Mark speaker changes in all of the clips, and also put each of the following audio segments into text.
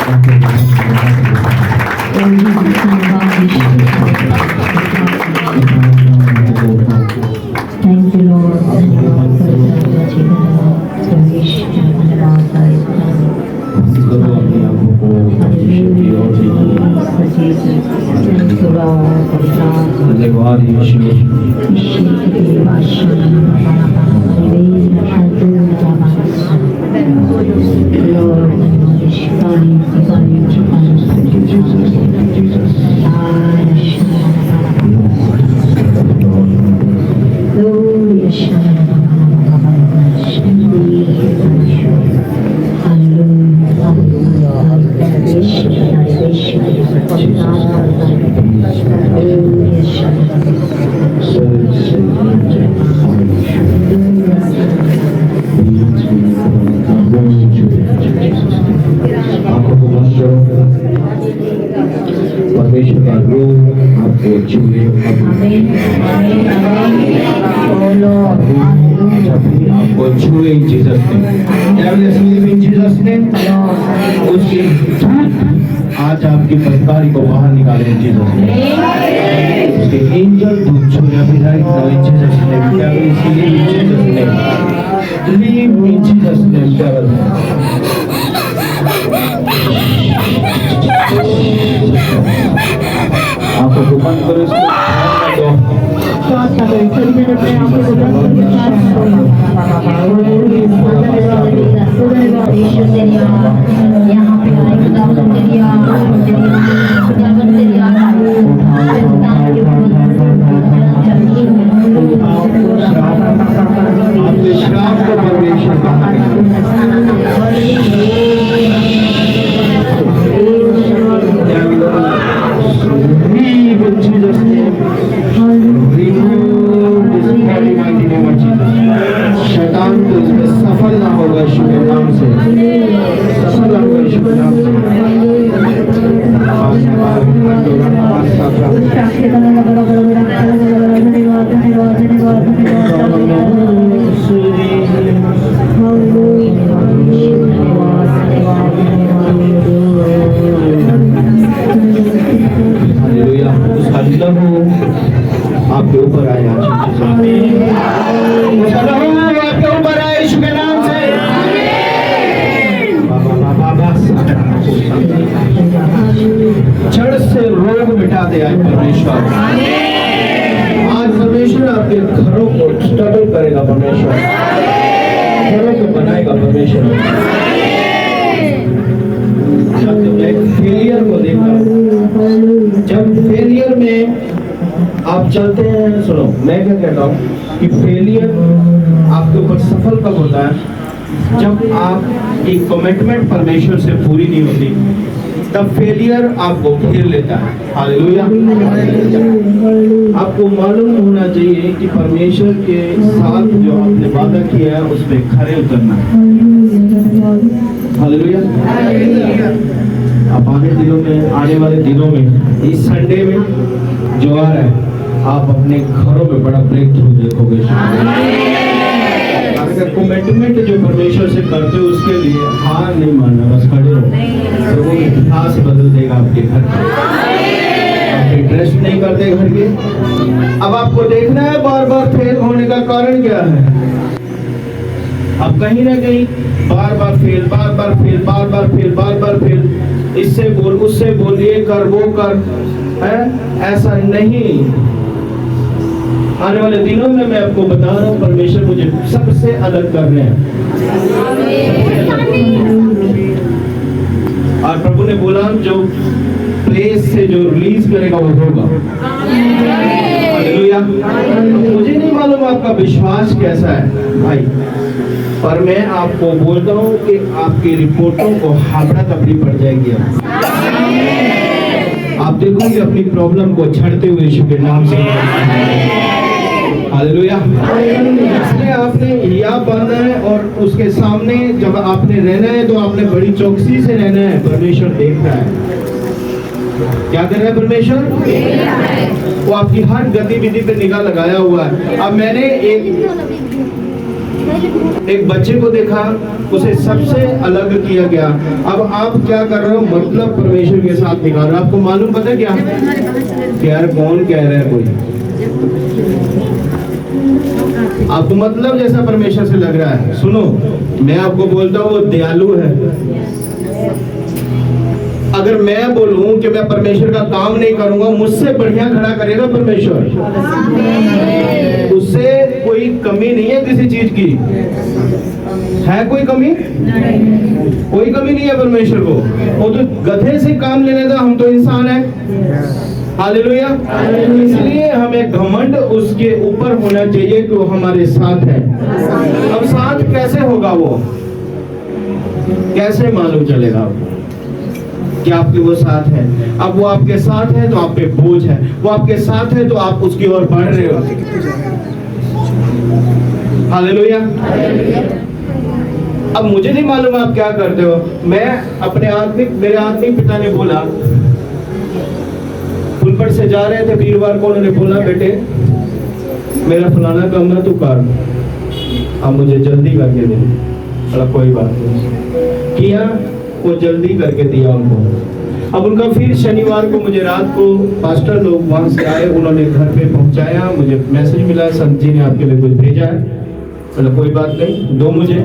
Speaker 1: Thank you, Lord. धन्यवाद सर्वेश, धन्यवाद
Speaker 2: धन्यवाद परमेश्वर का रूह आपको छुए, आपको छुए इन जीसस ने, उसकी आज आपकी बदकारी को बाहर निकाले इन जीसस ने, उसके एंजल दूध छुए अभी राइट नाउ इन जीसस ने, डेविल इसीलिए इन जीसस ने, लीव इन जीसस ने डेविल। आपको बंद करो इसको,
Speaker 1: यहाँ पे
Speaker 2: श्राप को परमेश्वर शैतान तो इसमें सफल ना होगा यीशु के नाम से, सफल ना होगा यीशु के नाम से। हालेलुया। उसका लहू आपके ऊपर आया, उसका लहू आपके ऊपर आया यीशु के नाम से। जड़ से रोग मिटा दे आज परमेश्वर। आज परमेश्वर आपके घरों को स्टेबल करेगा परमेश्वर, घरों को बनाएगा परमेश्वर। फेलियर को देखा, जब फेलियर में आप चलते हैं, सुनो मैं क्या कहता हूँ कि फेलियर आपके ऊपर सफल कब होता है? जब आप एक कमिटमेंट परमेश्वर से पूरी नहीं होती, तब फेलियर आपको घेर लेता है। हालेलुया। आपको मालूम होना चाहिए कि परमेश्वर के साथ जो आपने वादा किया है उस पे खरे उतरना है। हालेलुया। आप आने वाले दिनों में इस संडे में जो आ रहा है, आप अपने घरों में बड़ा ब्रेक थ्रू देखोगे। अगर कमिटमेंट जो परमेश्वर से करते हो उसके लिए हार नहीं मानना, बस खड़े हो, तो वो इतिहास बदल देगा आपके घर का। आप इंटरेस्ट नहीं करते घर के। अब आपको देखना है बार बार फेल होने का कारण क्या है। अब कहीं ना कहीं बार बार फेल, बार बार फेल, बार बार फेल, बार बार फेल, इससे बोल, उससे बोल, ये कर, वो कर, है ऐसा नहीं। आने वाले दिनों में मैं आपको बता रहा हूँ, परमेश्वर मुझे सबसे अलग कर रहे हैं। और प्रभु ने बोला जो प्लेस से जो रिलीज करेगा वो होगा। हालेलुया। मुझे नहीं मालूम आपका विश्वास कैसा है भाई, पर मैं आपको बोलता हूँ कि आपकी रिपोर्टों को हाबड़ा तबड़ी पड़ जाएगी। आप देखोगे अपनी प्रॉब्लम को छड़ते हुए यीशु के नाम से। हालेलुया। इसलिए आपने या बांधना है और उसके सामने जब आपने रहना है तो आपने बड़ी चौकसी से रहना है। परमेश्वर देख रहा है, क्या कर रहा है परमेश्वर? वो आपकी हर गतिविधि पे निगाह लगाया हुआ है। अब मैंने एक बच्चे को देखा, उसे सबसे अलग किया गया। अब आप क्या कर रहे हो? मतलब परमेश्वर के साथ निकाल रहे हो। आपको मालूम पता है क्या कि यार कौन कह रहा है कोई? आपको मतलब जैसा परमेश्वर से लग रहा है। सुनो, मैं आपको बोलता हूँ वो दयालु है। अगर मैं बोलूं कि मैं परमेश्वर का काम नहीं करूंगा, मुझसे बढ़िया खड़ा करेगा परमेश्वर। उससे कोई कमी नहीं है किसी चीज की। है कोई कमी? कोई कमी नहीं है परमेश्वर को। वो तो गधे से काम ले लेता, हम तो इंसान है। हालेलुया। इसलिए हमें घमंड उसके ऊपर होना चाहिए कि वो हमारे साथ है। अब साथ कैसे होगा? वो कैसे मालूम चलेगा आपको कि आपके वो साथ है? अब वो आपके साथ है तो आप पे बोझ है, वो आपके साथ है तो आप उसकी ओर बढ़ रहे हो। हालेलुया। अब मुझे नहीं मालूम आप क्या करते हो। मैं मेरे आत्मिक पिता ने बोला, पुलपट से जा रहे थे वीरवार को, उन्होंने बोला बेटे मेरा फलाना काम ना तू कर, अब मुझे जल्दी करके दे। बोला कोई बात नहीं। किया, वो जल्दी करके दिया उनको। अब उनका फिर शनिवार को मुझे रात को पास्टर लोग वहां से आए, उन्होंने घर पे पहुंचाया। मुझे मैसेज मिला संत जी ने आपके लिए कुछ भेजा है। बोला कोई बात नहीं, दो मुझे।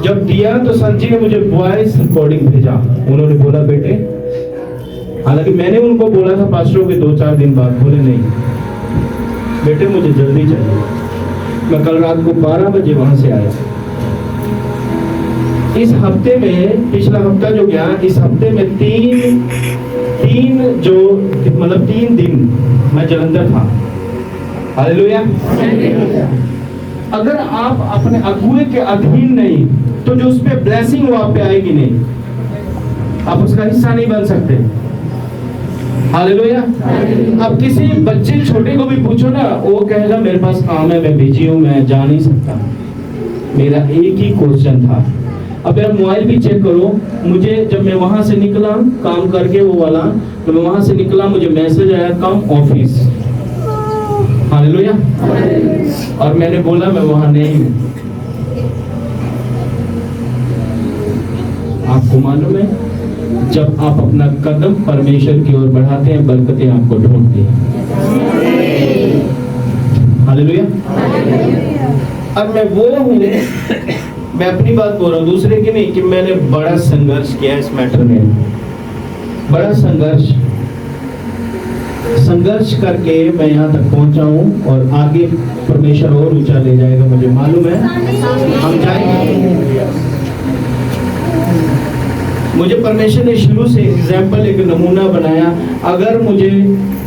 Speaker 2: जब दिया तो संत जी ने मुझे वॉइस रिकॉर्डिंग भेजा। उन्होंने बोला बेटे, हालांकि मैंने उनको बोला था पास्टरों के 2-4 दिन बाद, बोले नहीं बेटे मुझे जल्दी चाहिए। मैं कल रात को 12 बजे वहां से आया। इस हफ्ते में, पिछला हफ्ता जो गया, इस हफ्ते में तीन दिन मैं जलंधर था। हालेलुया। अगर आप अपने अगुए के अधीन नहीं, तो जो उस पे ब्लेसिंग वो आप पे आएगी नहीं, आप उसका हिस्सा नहीं बन सकते। हालेलुया। अब किसी बच्चे छोटे को भी पूछो ना, वो कहेगा मेरे पास काम है, मैं बिजी हूं, मैं जा नहीं सकता। मेरा एक ही क्वेश्चन था। अब मेरा मोबाइल भी चेक करो, मुझे जब मैं वहां से निकला काम करके वो वाला, तो मैं वहां से निकला, मुझे मैसेज आया कम ऑफिस। हालेलुया। और मैंने बोला मैं वहां नहीं हूं। आपको मालूम है, जब आप अपना कदम परमेश्वर की ओर बढ़ाते हैं, बरकतें आपको ढूंढती हैं। हालेलुया। अब मैं वो हूँ, मैं अपनी बात बोल रहा हूँ, दूसरे की नहीं, कि मैंने बड़ा संघर्ष किया इस मैटर में। बड़ा संघर्ष करके मैं यहाँ तक पहुंचा हूँ, और आगे परमेश्वर और ऊंचा ले जाएगा, मुझे मालूम है। हम जाएंगे। मुझे परमेश्वर ने शुरू से एग्जाम्पल, एक नमूना बनाया। अगर मुझे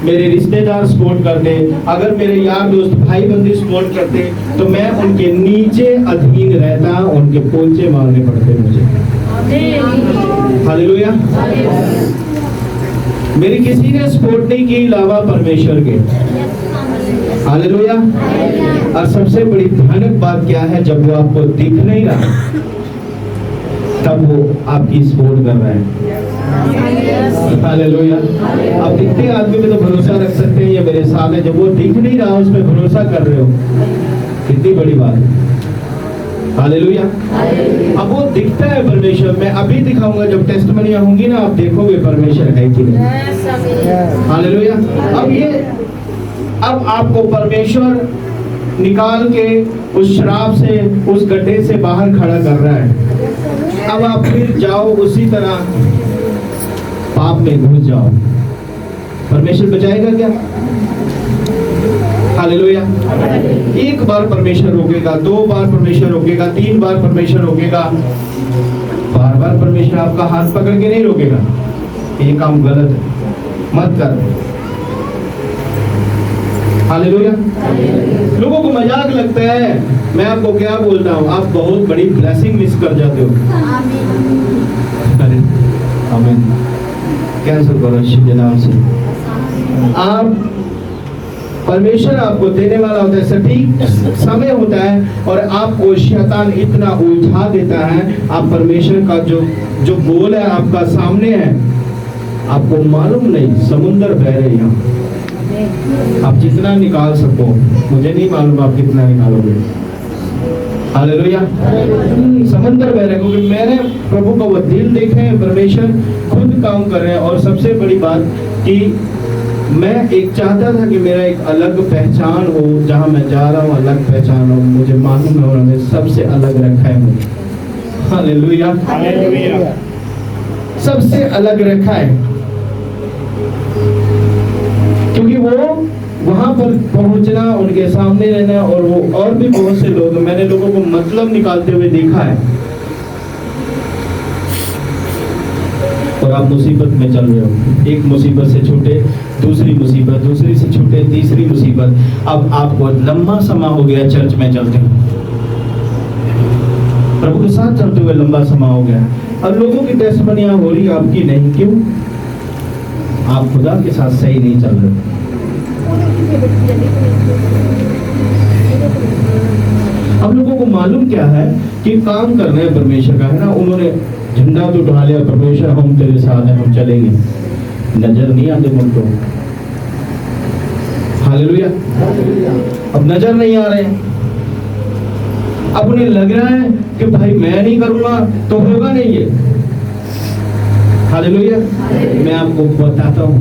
Speaker 2: मेरे रिश्तेदार सपोर्ट करते, अगर मेरे यार दोस्त भाई बंदी सपोर्ट करते, तो मैं उनके नीचे अधीन रहता, उनके पोंचे मारने पड़ते मुझे। हालेलुया। मेरी किसी ने सपोर्ट नहीं की अलावा परमेश्वर के। हालेलुया। और सबसे बड़ी भयानक बात क्या है, जब वो आपको दिख नहीं रहा, तब वो आपकी सपोर्ट कर रहा है। हालेलुया। आप दिखते आदमी में तो भरोसा रख सकते हैं, ये मेरे साथ है। जब वो दिख नहीं रहा, उस पर भरोसा कर रहे हो, कितनी बड़ी बात है। हालेलुया। अब वो दिखता है परमेश्वर। मैं अभी दिखाऊंगा, जब टेस्टमनियां होंगी ना, आप देखोगे परमेश्वर है कि नहीं। हालेलुया। अब आपको परमेश्वर निकाल के उस शराब से, उस गड्ढे से बाहर खड़ा कर रहा है। अब आप फिर जाओ उसी तरह पाप में घुस जाओ, परमेश्वर बचाएगा क्या? हालेलुया। एक बार परमेश्वर रोकेगा, 2 बार परमेश्वर रोकेगा, 3 बार परमेश्वर रोकेगा, बार बार परमेश्वर आपका हाथ पकड़ के नहीं रोकेगा। ये काम गलत है, मत कर। हालेलुया। लोगों को मजाक लगता है, मैं आपको क्या बोलता हूँ, आप बहुत बड़ी ब्लेसिंग मिस कर जाते हो। आमीन। कैंसिल करो जनाब से। आप, परमेश्वर आपको देने वाला होता है, सटीक समय होता है, और आपको शैतान इतना उलझा देता है। आप परमेश्वर का जो गोल है आपका सामने है, आपको मालूम नहीं, समुंदर बह रहे हैं। आप जितना निकाल सको, मुझे नहीं मालूम आप कितना निकालोगे। हालेलुया। समंदर बह रहे, क्योंकि मैंने प्रभु का वो दिल देखे हैं, परमेश्वर खुद काम कर रहे हैं। और सबसे बड़ी बात कि मैं एक चाहता था कि मेरा एक अलग पहचान हो, जहां मैं जा रहा हूं अलग पहचान हो, मुझे मालूम है उन्होंने सबसे अलग रखा है मुझे। हालेलुया, सबसे अलग रखा है, क्योंकि वो वहां पर पहुंचना, उनके सामने रहना, और वो और भी बहुत से लोग, मैंने लोगों को मतलब निकालते हुए देखा है। और आप मुसीबत में चल रहे हो, एक मुसीबत से छूटे दूसरी मुसीबत, दूसरी से छूटे तीसरी मुसीबत। अब आपको लंबा समय हो गया चर्च में चलते हुए, प्रभु के साथ चलते हुए लंबा समय हो गया। अब लोगों की टेस्टमनियां हो रही, आपकी नहीं। क्यों? आप खुदा के साथ सही नहीं चल रहे। अब लोगों को मालूम क्या है कि काम करना है परमेश्वर का, है ना। उन्होंने झंडा तो उठा लिया, परमेश्वर हम तेरे साथ हैं, हम चलेंगे। नजर नहीं आते उनको। हालेलुया। अब नजर नहीं आ रहे हैं। अब उन्हें लग रहा है कि भाई मैं नहीं करूंगा तो होगा नहीं ये। हालेलुया। मैं आपको बताता हूं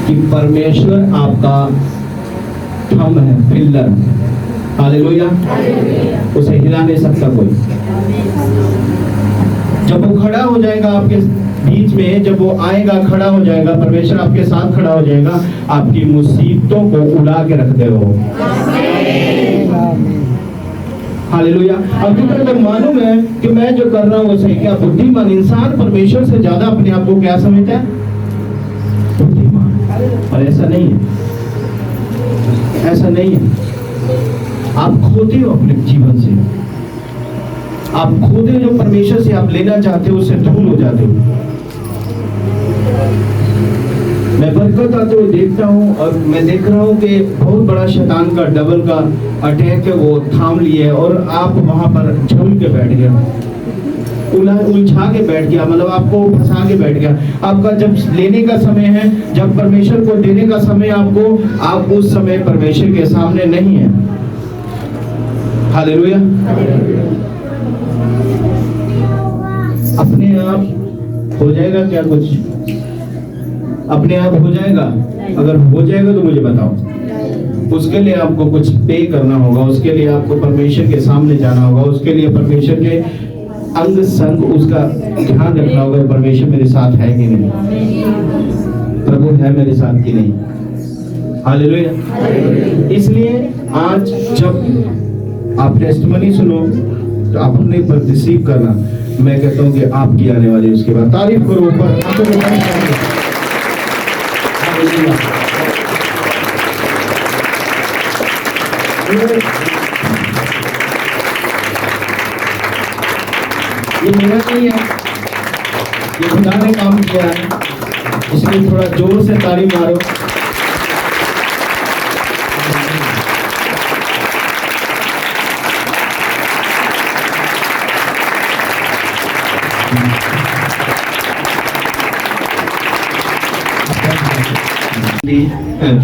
Speaker 2: कि परमेश्वर आपका थंब है, पिलर। हालेलुया। उसे हिला नहीं सकता कोई। जब वो खड़ा हो जाएगा आपके बीच में, जब वो आएगा खड़ा हो जाएगा, परमेश्वर आपके साथ खड़ा हो जाएगा, आपकी मुसीबतों को उड़ा के रख देगा। हालेलुया। अब तो मालूम है कि मैं जो कर रहा हूँ वो सही। क्या बुद्धिमान इंसान परमेश्वर से ज्यादा अपने आप को क्या समझता है? बुद्धिमान। और ऐसा नहीं है, ऐसा नहीं है। आप खोते हो अपने जीवन से, आप खोते जो परमेश्वर से आप लेना चाहते हो उससे दूर हो जाते हो। मैं बरकत आते हुए देखता हूँ, और मैं देख रहा हूँ कि बहुत बड़ा शैतान का डबल का अटैक है, वो थाम लिए है, और आप वहां पर झूल के बैठ गया, उलझा के बैठ गया, मतलब आपको फंसा के बैठ गया। आपका जब लेने का समय है, जब परमेश्वर को देने का समय आपको, आप उस समय परमेश्वर के सामने नहीं है। हालेलुया। अपने आप हो जाएगा क्या? कुछ अपने आप हो जाएगा? अगर हो जाएगा तो मुझे बताओ। उसके लिए आपको कुछ पे करना होगा, उसके लिए आपको परमेश्वर के सामने जाना होगा, उसके लिए परमेश्वर के अंग संग उसका ध्यान रखना होगा। परमेश्वर मेरे साथ है कि नहीं, प्रभु है मेरे साथ कि नहीं। हालेलुया। इसलिए आज जब आप टेस्टमनी सुनो तो आप अपने पर रिसीव करना। मैं कहता हूं कि आपकी आने वाली उसके बाद तारीफ करो ऊपर। ये मेरा नहीं है, ये खुदा ने काम किया है, इसलिए थोड़ा जोर से तारीफ मारो।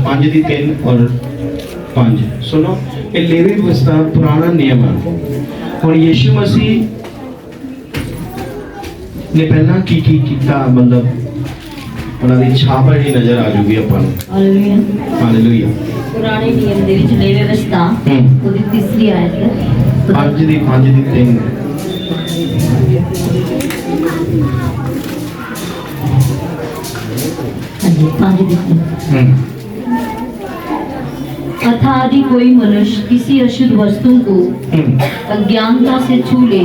Speaker 2: पांच दी 3 और 5 सुनो, ये लेवी व्यवस्था पुराना नियम है, और यीशु मसीह ने पहला की ਕੀਤਾ, मतलब ਉਹਨਾਂ ਦੀ ਛਾਪ ਜਿਹੜੀ ਨਜ਼ਰ ਆ ਜੂਗੀ ਆਪਾਂ ਨੂੰ।
Speaker 1: ਹਾਲੇਲੂਇਆ।
Speaker 2: ਹਾਲੇਲੂਇਆ।
Speaker 1: ਪੁਰਾਣੇ ਨਿਯਮ ਦੇ ਵਿੱਚ ਲੇਵੀ ਵਿਵਸਥਾ ਉਹਦੀ ਤੀਸਰੀ ਆਇਤ
Speaker 2: 5 ਦੀ 3
Speaker 1: ਹਾਂਜੀ 5 ਦੀ 3 अर्थात यदि कोई मनुष्य किसी अशुद्ध वस्तु को अज्ञानता से छू ले,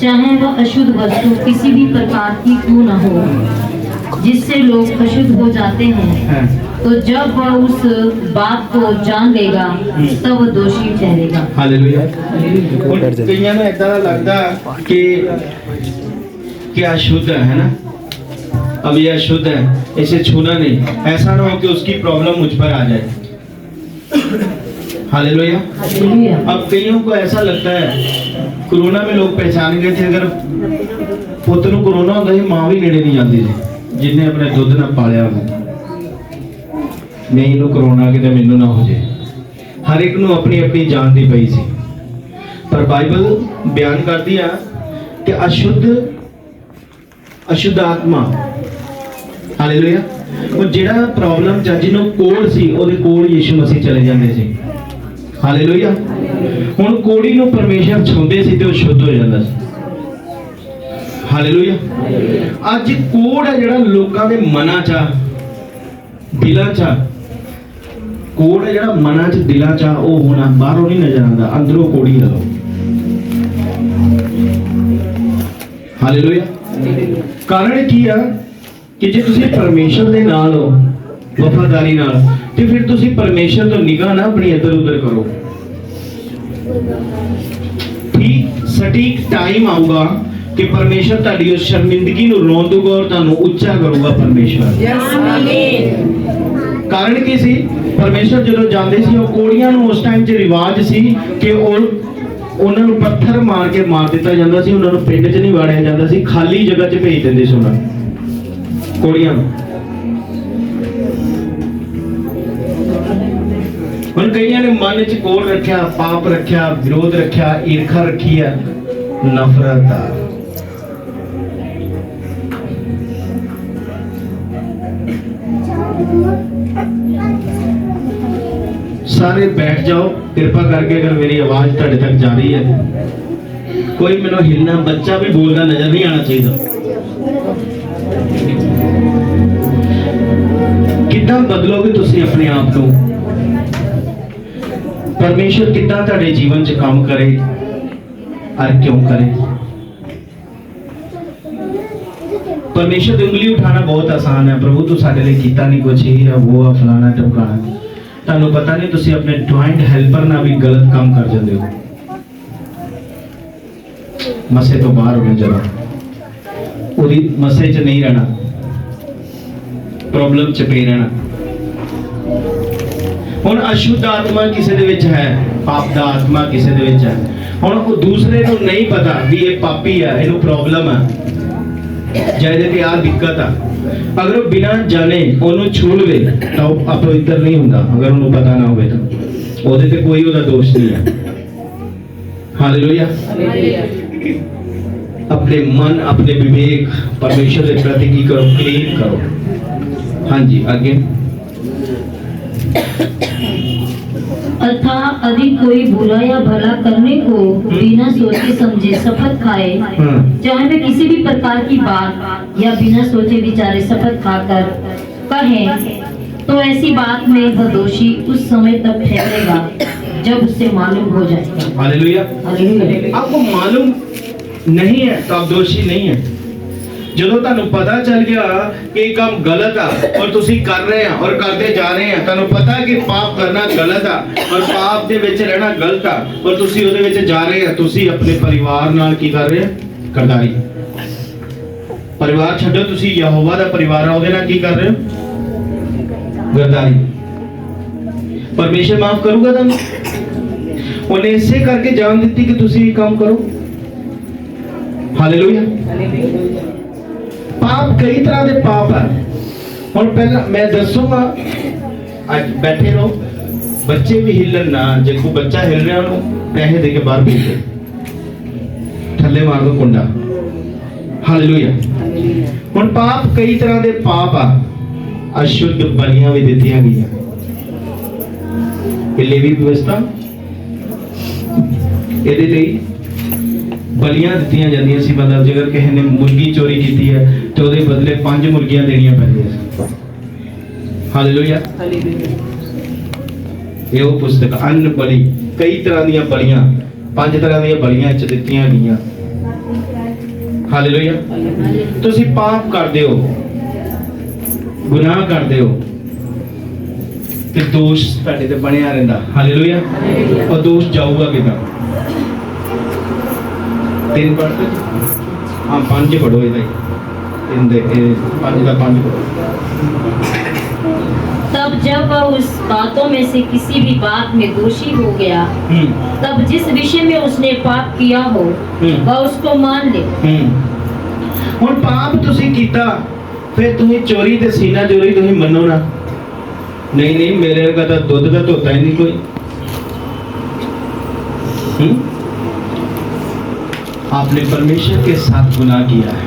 Speaker 1: चाहे वह अशुद्ध वस्तु किसी भी प्रकार की क्यों न हो, जिससे लोग अशुद्ध हो जाते हैं, तो जब वह उस बात को जान लेगा तब वह दोषी ठहरेगा।
Speaker 2: हालेलुया। कईयां ਨੂੰ ਇਦਾਂ लगता कि अशुद्ध है ना, अब ये अशुद्ध है, इसे छूना नहीं। ऐसा ना हो कि उसकी प्रॉब्लम मुझ पर आ जाए। हालेलुया। अब कईयों को ऐसा लगता है, कोरोना में लोग पहचान गए थे, अगर पुत्र को कोरोना होता ही मां भी नेड़े नहीं जाती थी, जिन्हें अपने दुध ना पालिया नहीं लो कोरोना कि मैनू ना हो जाए। हर एक नूं अपनी अपनी जान दी पई सी। पर बाइबल बयान करदी आ कि अशुद्ध आत्मा, हालेलुया, ਉਹ ਜਿਹੜਾ ਪ੍ਰੋਬਲਮ ਚ ਜਿਹਨੂੰ ਕੋੜ ਸੀ ਉਹਦੇ ਕੋਲ ਯੀਸ਼ੂ ਮਸੀਹ ਚਲੇ ਜਾਂਦੇ ਸੀ। ਹਾਲੇਲੂਇਆ। ਹੁਣ ਕੋੜੀ ਨੂੰ ਪਰਮੇਸ਼ਰ ਛੁੰਦੇ ਸੀ ਤੇ ਉਹ ਸ਼ੁੱਧ ਹੋ ਜਾਂਦਾ ਸੀ। ਹਾਲੇਲੂਇਆ। ਅੱਜ ਕੋੜ ਹੈ ਜਿਹੜਾ ਲੋਕਾਂ ਦੇ ਮਨਾਂ ਚ, ਦਿਲਾਂ ਚ, ਕੋੜ ਹੈ ਜਿਹੜਾ ਮਨਾਂ ਚ, ਦਿਲਾਂ ਚ, ਉਹ ਹੋਣਾ ਬਾਹਰੋਂ ਨਹੀਂ ਨਜ਼ਰ ਆਉਂਦਾ, ਅੰਦਰੋਂ ਕੋੜੀ ਲਓ। ਹਾਲੇਲੂਇਆ। ਕਾਰਨ ਕੀ ਆ ਕਿ ਜੇ ਤੁਸੀਂ ਪਰਮੇਸ਼ਰ ਦੇ ਨਾਲ ਹੋ ਵਫਾਦਾਰੀ ਨਾਲ, ਤੇ ਫਿਰ ਤੁਸੀਂ ਪਰਮੇਸ਼ਰ ਤੋਂ ਨਿਗਾਹ ਨਾ ਆਪਣੀ ਇੱਧਰ ਉੱਧਰ ਕਰੋ। ਠੀਕ ਸਟੀਕ ਟਾਈਮ ਆਊਗਾ ਕਿ ਪਰਮੇਸ਼ਰ ਤੁਹਾਡੀ ਉਸ ਸ਼ਰਮਿੰਦਗੀ ਨੂੰ ਰੋਣ ਦੂਗਾ ਔਰ ਤੁਹਾਨੂੰ ਉੱਚਾ ਕਰੂਗਾ ਪਰਮੇਸ਼ਰ। ਕਾਰਨ ਕੀ ਸੀ? ਪਰਮੇਸ਼ਰ ਜਦੋਂ ਜਾਂਦੇ ਸੀ ਉਹ ਕੋੜੀਆਂ ਨੂੰ ਉਸ ਟਾਈਮ 'ਚ ਰਿਵਾਜ ਸੀ ਕਿ ਉਹਨਾਂ ਨੂੰ ਪੱਥਰ ਮਾਰ ਕੇ ਮਾਰ ਦਿੱਤਾ ਜਾਂਦਾ ਸੀ, ਉਹਨਾਂ ਨੂੰ ਪਿੰਡ 'ਚ ਨਹੀਂ ਵਾੜਿਆ ਜਾਂਦਾ ਸੀ, ਖਾਲੀ ਜਗ੍ਹਾ 'ਚ ਭੇਜ ਦਿੰਦੇ ਸੀ ਉਹਨਾਂ ਨੂੰ, ਕੋੜੀਆਂ। ਹੁਣ ਕਈਆਂ ਨੇ ਮਨ 'ਚ ਕੋੜ ਰੱਖਿਆ, ਪਾਪ ਰੱਖਿਆ, ਵਿਰੋਧ ਰੱਖਿਆ, ਈਰਖਾ ਰੱਖੀ ਆ, ਨਫ਼ਰਤ ਆ। सारे बैठ जाओ कृपा करके, अगर मेरी आवाज ਤੁਹਾਡੇ तक जा रही है, कोई मैंने हिलना, बच्चा भी बोलना नजर नहीं आना चाहिए। कितना बदलोगे तुसी अपने आप को? परमेश्वर कितना ਤੁਹਾਡੇ जीवन च काम करे और क्यों करे? परमेश्वर की उंगली उठाना बहुत आसान है, प्रभु तू साडे लिए कीता नहीं कुछ, ही है वो है फलाना टमकाना। ਤੁਹਾਨੂੰ ਪਤਾ ਨਹੀਂ ਤੁਸੀਂ ਆਪਣੇ ਜੁਆਇੰਟ ਹੈਲਪਰ ਨਾਲ ਵੀ ਗਲਤ ਕੰਮ ਕਰ ਜਾਂਦੇ ਹੋ। ਮਸੇ ਤੋਂ ਬਾਹਰ ਹੋ ਜਰਾ, ਉਹਦੀ ਮਸੇ 'ਚ ਨਹੀਂ ਰਹਿਣਾ, ਪ੍ਰੋਬਲਮ 'ਚ ਪਈ ਰਹਿਣਾ। ਹੁਣ ਅਸ਼ੁੱਧ ਆਤਮਾ ਕਿਸੇ ਦੇ ਵਿੱਚ ਹੈ, ਪਾਪ ਦਾ ਆਤਮਾ ਕਿਸੇ ਦੇ ਵਿੱਚ ਹੈ। ਹੁਣ ਉਹ ਦੂਸਰੇ ਨੂੰ ਨਹੀਂ ਪਤਾ ਵੀ ਇਹ ਪਾਪੀ ਆ, ਇਹਨੂੰ ਪ੍ਰੋਬਲਮ ਆ ਜਾਂ ਇਹਦੇ ਤੇ ਆ ਦਿੱਕਤ ਆ। अगर वो बिना जाने ਉਹਨੂੰ ਛੂ ਲਵੇ ਤਾਂ ਉਹ ਅਪਵਿੱਤਰ ਨਹੀਂ ਹੁੰਦਾ। ਅਗਰ ਉਹਨੂੰ ਪਤਾ ਨਾ ਹੋਵੇ ਤਾਂ ਉਹਦੇ ਤੇ ਕੋਈ ਉਹਦਾ ਦੋਸ਼ ਨਹੀਂ ਹੈ। हालेलुया। अपने मन, अपने विवेक परमेश्वर के प्रति की करो, क्लीन करो। हाँ जी, आगे।
Speaker 1: अर्थात अधिक कोई बुरा या भला करने को बिना सोचे समझे शपथ खाए, चाहे वे किसी भी प्रकार की बात या बिना सोचे विचारे शपथ खाकर कहे, तो ऐसी बात में वह दोषी उस समय तक ठहरेगा जब उससे मालूम हो जाएगा।
Speaker 2: हालेलुया।
Speaker 1: हालेलुया।
Speaker 2: आपको मालूम नहीं है तो आप दोषी नहीं है। ਜਦੋਂ ਤੁਹਾਨੂੰ ਪਤਾ ਚੱਲ ਗਿਆ ਕਿ ਇਹ ਕੰਮ ਗਲਤ ਆ ਔਰ ਤੁਸੀਂ ਕਰ ਰਹੇ ਆ ਔਰ ਕਰਦੇ ਜਾ ਰਹੇ ਆ, ਤੁਹਾਨੂੰ ਪਤਾ ਕਿ ਪਾਪ ਕਰਨਾ ਗਲਤ ਆ ਔਰ ਪਾਪ ਦੇ ਵਿੱਚ ਰਹਿਣਾ ਗਲਤ ਆ ਔਰ ਤੁਸੀਂ ਉਹਦੇ ਵਿੱਚ ਜਾ ਰਹੇ ਆ, ਤੁਸੀਂ ਆਪਣੇ ਪਰਿਵਾਰ ਨਾਲ ਕੀ ਕਰ ਰਹੇ ਆ? ਗਰਦਾਰੀ। ਪਰਿਵਾਰ ਛੱਡੋ, ਤੁਸੀਂ ਯਹੋਵਾ ਦਾ ਪਰਿਵਾਰ ਆ, ਉਹਦੇ ਨਾਲ ਕੀ ਕਰ ਰਹੇ ਹੋ? ਗਰਦਾਰੀ। ਪਰਮੇਸ਼ਰ ਮਾਫ ਕਰੂਗਾ ਤੁਹਾਨੂੰ? ਉਹਨੇ ਇਸੇ ਕਰਕੇ ਜਾਨ ਦਿੱਤੀ ਕਿ ਤੁਸੀਂ ਇਹ ਕੰਮ ਕਰੋ। ਹਾਲੇਲੂਇਆ। पाप कई तरह के पाप है। और पहला मैं दसूंगा, आज बैठे रहो, बच्चे भी हिलन ना, जो कोई बच्चा हिल रहा हो पैसे दे के बाहर भेज दो, थल्ले मार दो कुंडा। हालेलुया। और पाप कई तरह के पाप आ, अशुद्ध बलियां भी दी गई, लेवी व्यवस्था ये बलियां दित्तियां जांदियां सी। मतलब जेकर किसी ने मुर्गी चोरी की है तो ਉਹਦੇ ਬਦਲੇ 5 ਮੁਰਗੀਆਂ ਦੇਣੀਆਂ ਪੈਂਦੀਆਂ। ਹਾਲੇਲੂਇਆ। ਇਹ ਉਹ ਪੁਸਤਕ ਅੰਨ ਬਲੀ, ਕਈ ਤਰ੍ਹਾਂ ਦੀਆਂ ਬਲੀਆਂ, 5 ਤਰ੍ਹਾਂ ਦੀਆਂ ਬਲੀਆਂ ਚ ਦਿੱਤੀਆਂ ਗਈਆਂ। ਹਾਲੇਲੂਇਆ। ਤੁਸੀਂ ਪਾਪ ਕਰਦੇ ਹੋ, ਗੁਨਾਹ ਕਰਦੇ ਹੋ ਤੇ ਦੋਸ਼ ਤੁਹਾਡੇ ਤੇ ਬਣਿਆ ਰਹਿੰਦਾ। ਹਾਲੇਲੂਇਆ। ਉਹ ਦੋਸ਼ ਜਾਊਗਾ ਕਿਦਾਂ? 3 पढ़ते, हाँ 5 पढ़ो,
Speaker 1: तब जब वह उस बातों में से किसी भी बात में दोषी हो गया, तब जिस विषय में उसने पाप किया हो वह उसको मान ले।
Speaker 2: ਹੁਣ ਪਾਪ ਤੁਸੀਂ ਕੀਤਾ, ਫਿਰ ਤੁਸੀਂ ਚੋਰੀ ਤੇ ਸੀਨਾ ਚੋਰੀ ਤੁਸੀਂ ਮੰਨੋ ਨਾ, ਨਹੀਂ ਮੇਰੇ ਵਰਗਾ ਤਾਂ ਦੁੱਧ ਦਾ ਧੋਤਾ ਹੀ ਨਹੀਂ ਕੋਈ। आपने परमेश्वर के साथ गुनाह किया है।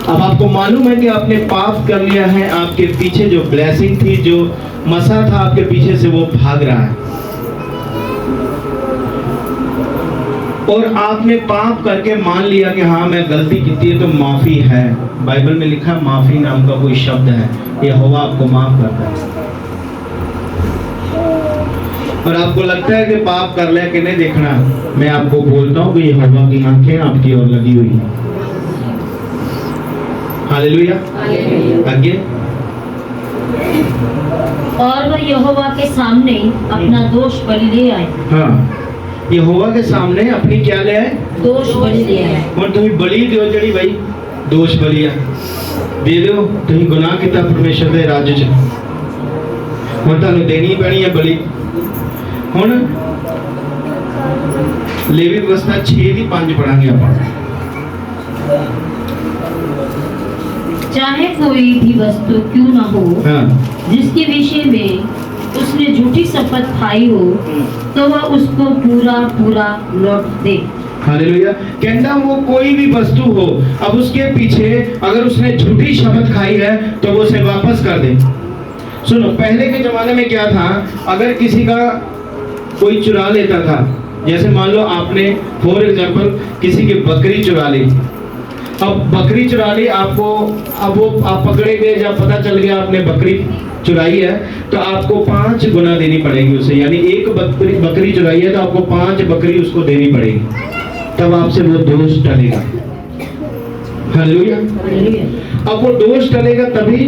Speaker 2: अब आपको मालूम है कि आपने पाप कर लिया है, आपके पीछे जो ब्लेसिंग थी, जो मसा था आपके पीछे से, वो भाग रहा है। और आपने पाप करके मान लिया कि हाँ मैं गलती की है, तो माफी है। बाइबल में लिखा है माफी नाम का कोई शब्द है, यहोवा आपको माफ करता है। और आपको लगता है कि पाप कर लिया कि नहीं देखना, मैं आपको बोलता हूँ कि यहोवा की आंखें आपकी ओर लगी हुई है। हालेलुया। आगे।
Speaker 1: और वह यहोवा के सामने अपना दोष बलि ले आए।
Speaker 2: हाँ, यहोवा के सामने अपनी क्या ले आए?
Speaker 1: दोष बलि ले आए।
Speaker 2: और तुम्हें बलि दो जड़ी भाई, दोष बलिया दे दो, तुम्हें गुनाह किता परमेश्वर दे राज्य च ਹੁਣ ਤੁਹਾਨੂੰ ਦੇਣੀ ਪੈਣੀ ਹੈ ਬਲੀ। ਹੁਣ ਲੇਵੀ ਵਿਵਸਥਾ 6 ਦੀ 5 ਪੜਾਂਗੇ ਆਪਾਂ।
Speaker 1: चाहे कोई भी वस्तु क्यों न हो,
Speaker 2: हाँ,
Speaker 1: जिसके विषय में उसने झूठी शपथ खाई हो, तो वह उसको पूरा पूरा लौट दे।
Speaker 2: हालेलुया। कहता वो कोई भी वस्तु हो, अब उसके पीछे अगर उसने झूठी शपथ खाई है तो वो उसे वापस कर दे। सुनो, पहले के जमाने में क्या था, अगर किसी का कोई चुरा लेता था, जैसे मान लो आपने फॉर एग्जांपल किसी की बकरी चुरा ली। अब बकरी चुरा ली आपको, अब वो आप पकड़े गए, जब पता चल गया आपने बकरी चुराई है, तो आपको 5 गुना देनी पड़ेगी उसे। यानी एक बकरी चुराई है तो आपको 5 बकरी उसको देनी पड़ेगी, तब आपसे वो दोष टलेगा। हालेलुया। अब वो दोष टलेगा तभी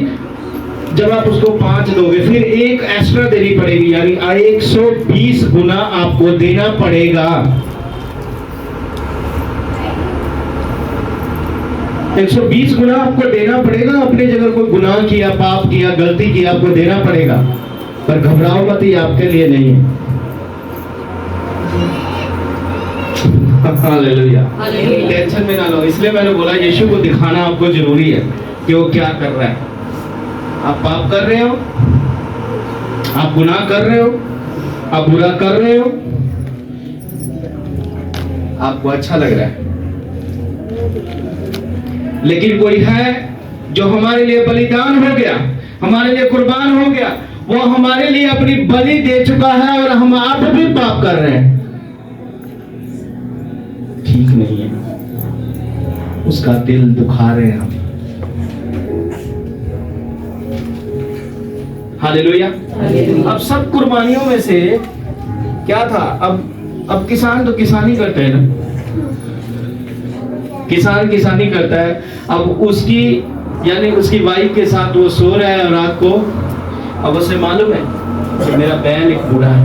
Speaker 2: जब आप उसको 5 दोगे, फिर एक एक्स्ट्रा देनी पड़ेगी, यानी 120 गुना आपको देना पड़ेगा। 120 गुना आपको देना पड़ेगा। अपने जगह कोई गुनाह किया, पाप किया, गलती किया, आपको देना पड़ेगा। पर घबराओ मत, ये आपके लिए नहीं है। हालेलुया। टेंशन में ना लो। इसलिए मैंने बोला यीशु को दिखाना आपको जरूरी है कि वो क्या कर रहा है। आप पाप कर रहे हो, आप गुनाह कर रहे हो, आप बुरा कर रहे हो, आपको अच्छा लग रहा है, लेकिन कोई है जो हमारे लिए बलिदान हो गया, हमारे लिए कुर्बान हो गया, वो हमारे लिए अपनी बलि दे चुका है, और हम आप भी पाप कर रहे हैं। ठीक नहीं है, उसका दिल दुखा रहे हैं हम। हालेलुया। अब सब कुर्बानियों में से क्या था, अब किसान तो किसानी करते हैं ना, किसान किसानी करता है। अब उसकी यानी उसकी वाइफ के साथ वो सो रहा है रात को, अब उसे मालूम है कि मेरा बैल एक बूढ़ा है,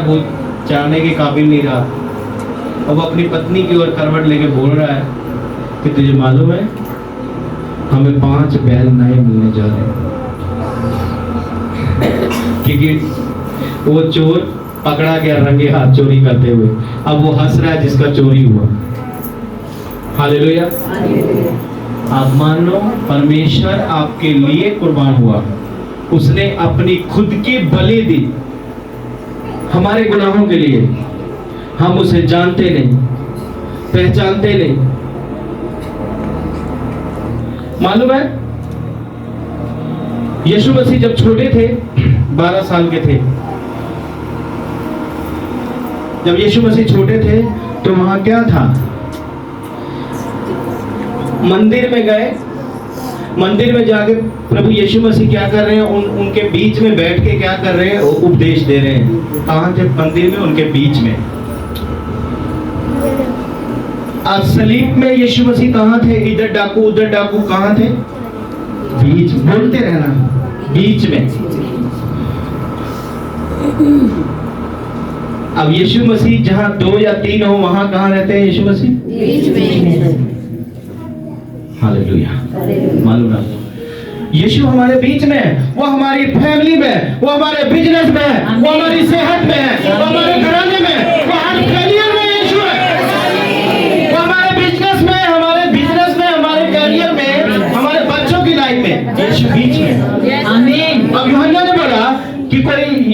Speaker 2: वो चाहने के काबिल नहीं रहा। अब अपनी पत्नी की ओर करवट लेके बोल रहा है कि तुझे मालूम है हमें 5 बैल नए मिलने जा रहे हैं, क्योंकि वो चोर पकड़ा गया रंगे हाथ चोरी करते हुए। अब वो हंस रहा है जिसका चोरी हुआ। हालेलुया। आप मान लो परमेश्वर आपके लिए कुर्बान हुआ, उसने अपनी खुद की बलि दी हमारे गुनाहों के लिए। हम उसे जानते नहीं, पहचानते नहीं। मालूम है यीशु मसीह जब छोटे थे, 12 साल के थे, जब यीशु मसीह छोटे थे तो वहां क्या था, मंदिर में गए, मंदिर में जाके प्रभु यीशु मसीह क्या कर रहे हैं, उनके बीच में बैठ के क्या कर रहे हैं, उपदेश दे रहे हैं। कहां थे? मंदिर में, उनके बीच में। अब सलीब में यीशु मसीह कहां थे? इधर डाकू उधर डाकू, कहां थे? बीच। बोलते रहना, बीच में। अब यीशु मसीह जहां 2 या 3 हो, वहां कहां रहते हैं यीशु मसीह? बीच में। हालेलुया। मालूम ना, यीशु हमारे बीच में है, वो हमारी फैमिली में, वो हमारे बिजनेस में है, वो हमारी सेहत में है, वो हमारे घराने में, वो हर करियर में यीशु है। वो हमारे बिजनेस में, हमारे करियर में, हमारे बच्चों की लाइफ में यीशु बीच में। आमीन। अब यूहन्ना ने बोला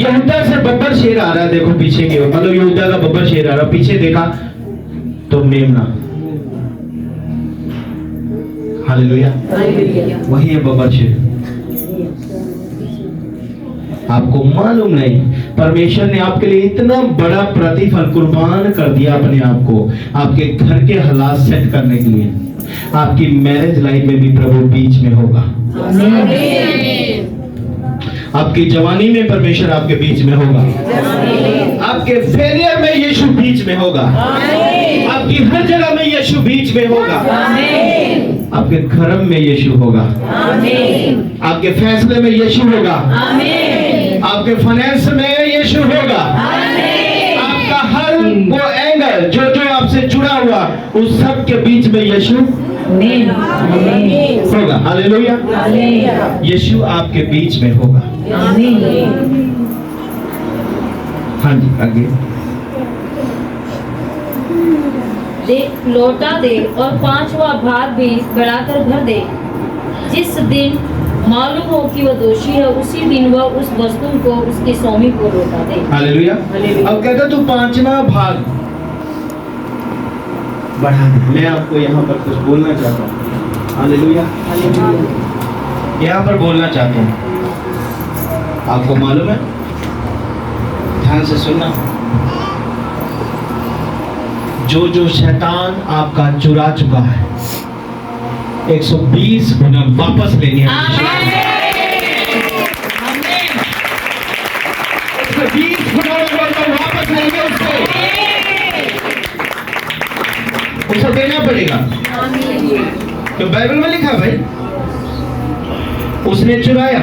Speaker 2: यहूदा से बब्बर शेर आ रहा है, देखो पीछे की ओर, मतलब यहूदा का बब्बर शेर आ रहा है, पीछे देखा तो मेमना। हालेलुया, वही है बब्बर शेर। आपको मालूम नहीं, परमेश्वर ने आपके लिए इतना बड़ा प्रतिफल कुर्बान कर दिया अपने आप को, आपके घर के हालात सेट करने के लिए। आपकी मैरिज लाइफ में भी प्रभु बीच में होगा। आपकी जवानी में परमेश्वर आपके बीच में होगा। आपके फेलियर में यीशु बीच में होगा। आपकी हर जगह में यीशु बीच में होगा। आपके धर्म में यीशु होगा। आपके फैसले में यीशु होगा। आपके फाइनेंस में यीशु होगा। आपका हर वो एंगल जो जो आपसे जुड़ा हुआ उस सब के बीच में यीशु होगा। हालेलुया, यीशु आपके बीच में होगा। हाँ जी, आगे।
Speaker 1: दे लौटा दे और 5वां भाग भी बढ़ाकर भर दे। जिस दिन मालूम हो कि वह दोषी है, उसी दिन वह उस वस्तु को उसके स्वामी को लौटा दे। हालेलुया।
Speaker 2: अब कहता तू 5वां भाग बढ़ा दे। मैं आपको यहाँ पर कुछ बोलना चाहता हूँ। हालेलुया, यहाँ पर बोलना चाहता हूँ। आपको मालूम है, ध्यान से सुनना, जो जो शैतान आपका चुरा चुका है 120 गुना वापस लेनी है। 120 गुना वापस लेंगे उसे देना पड़ेगा। तो बाइबल में लिखा भाई, उसने चुराया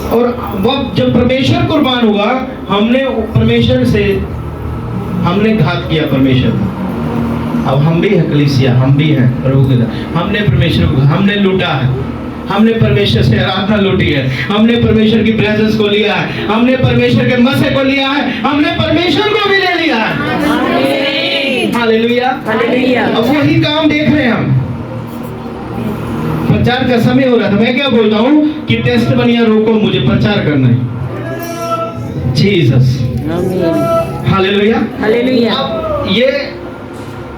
Speaker 2: और वह जब परमेश्वर कुर्बान हुआ, हमने परमेश्वर से हमने घात किया परमेश्वर। अब हम भी हैं कलीसिया, हम भी हैं प्रभु के, हमने परमेश्वर को हमने लूटा है। हमने परमेश्वर से आराधना लूटी है। हमने परमेश्वर की प्रेजेंस को लिया है। हमने परमेश्वर के मसे को लिया है। हमने परमेश्वर को भी ले लिया है। Hallelujah, hallelujah. अब वही काम देख रहे हैं हम। प्रचार का समय हो रहा था। मैं क्या बोलता हूँ कि टेस्ट बनिया रोको, मुझे प्रचार करना है। Jesus, hallelujah, hallelujah. अब ये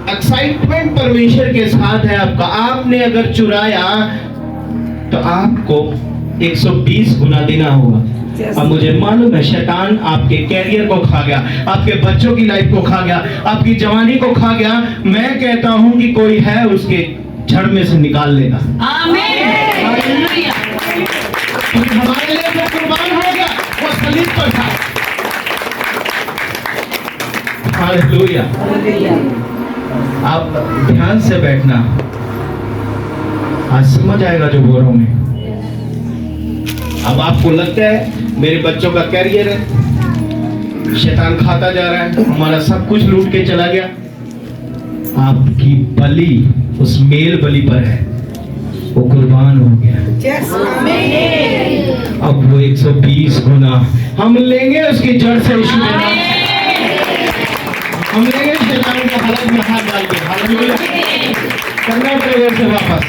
Speaker 2: एक्साइटमेंट परमेश्वर के साथ है आपका। आपने अगर चुराया तो आपको 120 गुना देना होगा। अब मुझे मालूम है शैतान आपके कैरियर को खा गया, आपके बच्चों की लाइफ को खा गया, आपकी जवानी को खा गया। मैं कहता हूं कि कोई है उसके जड़ में से निकाल लेगा। आमीन, हालेलुया। हमारे लिए जो कुर्बान हो गया वो सलीब पर था। हालेलुया। आप ध्यान से बैठना, आज समझ आएगा जो बोल रहा हूं मैं। अब आपको लगता है मेरे बच्चों का कैरियर है, शैतान खाता जा रहा है, हमारा सब कुछ लूट के चला गया। आपकी बलि उस मेल बलि पर है, वो कुर्बान हो गया। अब वो 120 गुना हम लेंगे उसकी जड़ से। हम लेंगे शैतान के हालत में हाथ डाल के। हालेलुया, करना पड़ेगा से वापस।